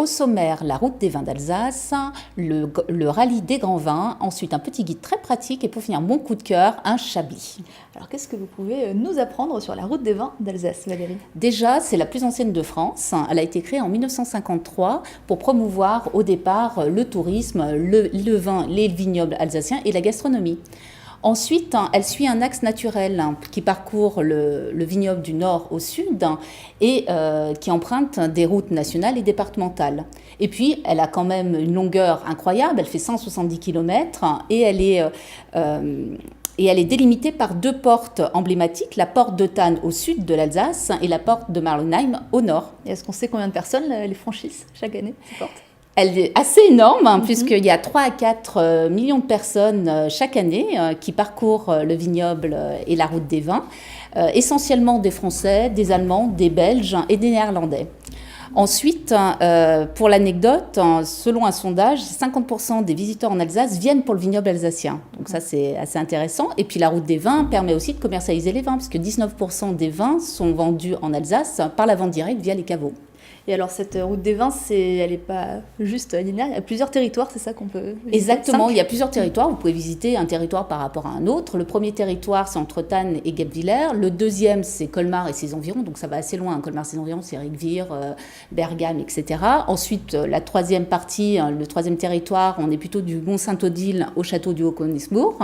Au sommaire, la route des vins d'Alsace, le rallye des grands vins, ensuite un petit guide très pratique et pour finir, mon coup de cœur, un chablis. Alors qu'est-ce que vous pouvez nous apprendre sur la route des vins d'Alsace, Valérie? Déjà, c'est la plus ancienne de France. Elle a été créée en 1953 pour promouvoir au départ le tourisme, le vin, les vignobles alsaciens et la gastronomie. Ensuite, elle suit un axe naturel qui parcourt le vignoble du nord au sud et qui emprunte des routes nationales et départementales. Et puis, elle a quand même une longueur incroyable, elle fait 170 km et elle est délimitée par deux portes emblématiques, la porte de Thann au sud de l'Alsace et la porte de Marlenheim au nord. Et est-ce qu'on sait combien de personnes les franchissent chaque année, ces portes? Elle est assez énorme, puisqu'il y a 3 à 4 millions de personnes chaque année qui parcourent le vignoble et la route des vins, essentiellement des Français, des Allemands, des Belges et des Néerlandais. Ensuite, pour l'anecdote, selon un sondage, 50% des visiteurs en Alsace viennent pour le vignoble alsacien. Donc ça, c'est assez intéressant. Et puis la route des vins permet aussi de commercialiser les vins, puisque 19% des vins sont vendus en Alsace par la vente directe via les caveaux. Et alors cette route des vins, elle n'est pas juste linéaire, il y a plusieurs territoires, c'est ça qu'on peut visiter? Exactement, il y a plusieurs territoires, vous pouvez visiter un territoire par rapport à un autre. Le premier territoire, c'est entre Thann et Guebwiller. Le deuxième, c'est Colmar et ses environs, donc ça va assez loin. Colmar et ses environs, c'est Rijswijk, Bergame, etc. Ensuite, la troisième partie, le troisième territoire, on est plutôt du Mont-Saint-Odile au château du Haut-Königsbourg.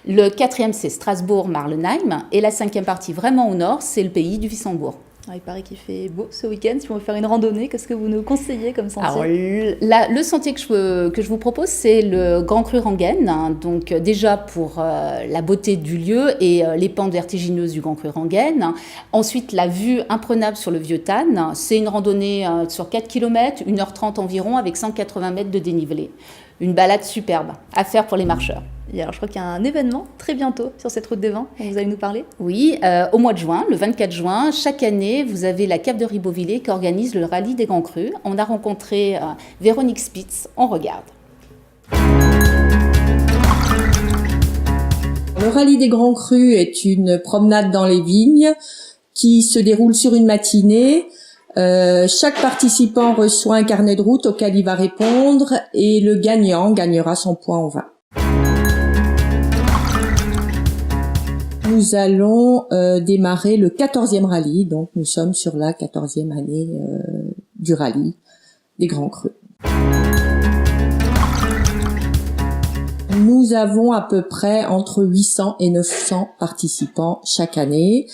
Le quatrième, c'est Strasbourg-Marlenheim. Et la cinquième partie, vraiment au nord, c'est le pays du Wissembourg. Alors, il paraît qu'il fait beau ce week-end. Si on veut faire une randonnée, qu'est-ce que vous nous conseillez comme sentier? Alors, le sentier que je vous propose, c'est le Grand Cru Rangen. Donc, déjà pour la beauté du lieu et les pentes vertigineuses du Grand Cru Rangen. Ensuite, la vue imprenable sur le Vieux Thann. C'est une randonnée sur 4 km, 1h30 environ, avec 180 mètres de dénivelé. Une balade superbe à faire pour les marcheurs. Et alors, je crois qu'il y a un événement très bientôt sur cette route des vins dont vous allez nous parler. Oui, au mois de juin, le 24 juin, chaque année, vous avez la cave de Ribeauvillé qui organise le rallye des Grands Crus. On a rencontré Véronique Spitz. On regarde. Le rallye des Grands Crus est une promenade dans les vignes qui se déroule sur une matinée. Chaque participant reçoit un carnet de route auquel il va répondre et le gagnant gagnera son point au vin. Nous allons démarrer le 14e rallye, donc nous sommes sur la 14e année du rallye des Grands Crus. Nous avons à peu près entre 800 et 900 participants chaque année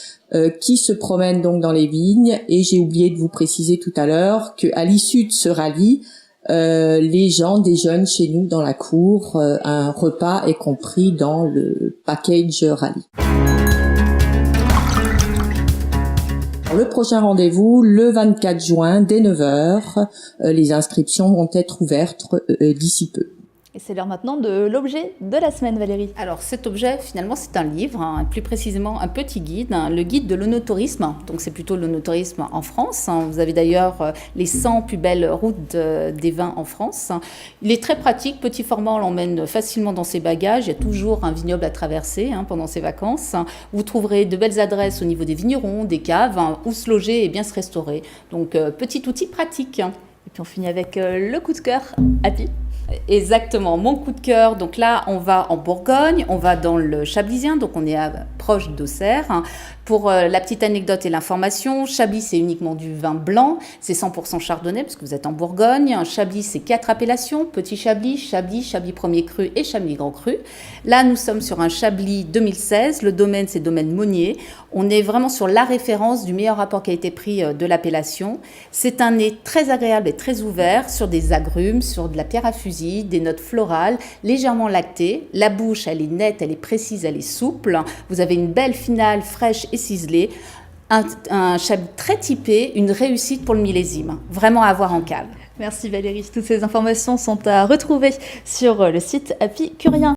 qui se promènent donc dans les vignes. Et j'ai oublié de vous préciser tout à l'heure qu'à l'issue de ce rallye, les gens déjeunent chez nous dans la cour. Un repas est compris dans le package rallye. Le prochain rendez-vous, le 24 juin, dès 9h. Les inscriptions vont être ouvertes d'ici peu. Et c'est l'heure maintenant de l'objet de la semaine, Valérie. Alors cet objet, finalement, c'est un livre, plus précisément un petit guide, le guide de l'onotourisme. Donc c'est plutôt l'onotourisme en France. Vous avez d'ailleurs les 100 plus belles routes des vins en France. Il est très pratique, petit format, on l'emmène facilement dans ses bagages. Il y a toujours un vignoble à traverser pendant ses vacances. Vous trouverez de belles adresses au niveau des vignerons, des caves, où se loger et bien se restaurer. Donc petit outil pratique. Et puis on finit avec le coup de cœur, Happy. Exactement, mon coup de cœur. Donc là, on va en Bourgogne, on va dans le Chablisien, donc on est proche d'Auxerre. Pour la petite anecdote et l'information, Chablis, c'est uniquement du vin blanc, c'est 100% chardonnay, parce que vous êtes en Bourgogne. Chablis, c'est 4 appellations, Petit Chablis, Chablis, Chablis Premier Cru et Chablis Grand Cru. Là, nous sommes sur un Chablis 2016, le domaine, c'est domaine Monnier. On est vraiment sur la référence du meilleur rapport qualité-prix de l'appellation. C'est un nez très agréable et très ouvert sur des agrumes, sur de la pierre à fusil, des notes florales, légèrement lactées. La bouche, elle est nette, elle est précise, elle est souple. Vous avez une belle finale fraîche et ciselé, un Chablis très typé, une réussite pour le millésime, vraiment à avoir en cave. Merci Valérie, toutes ces informations sont à retrouver sur le site Apicurien.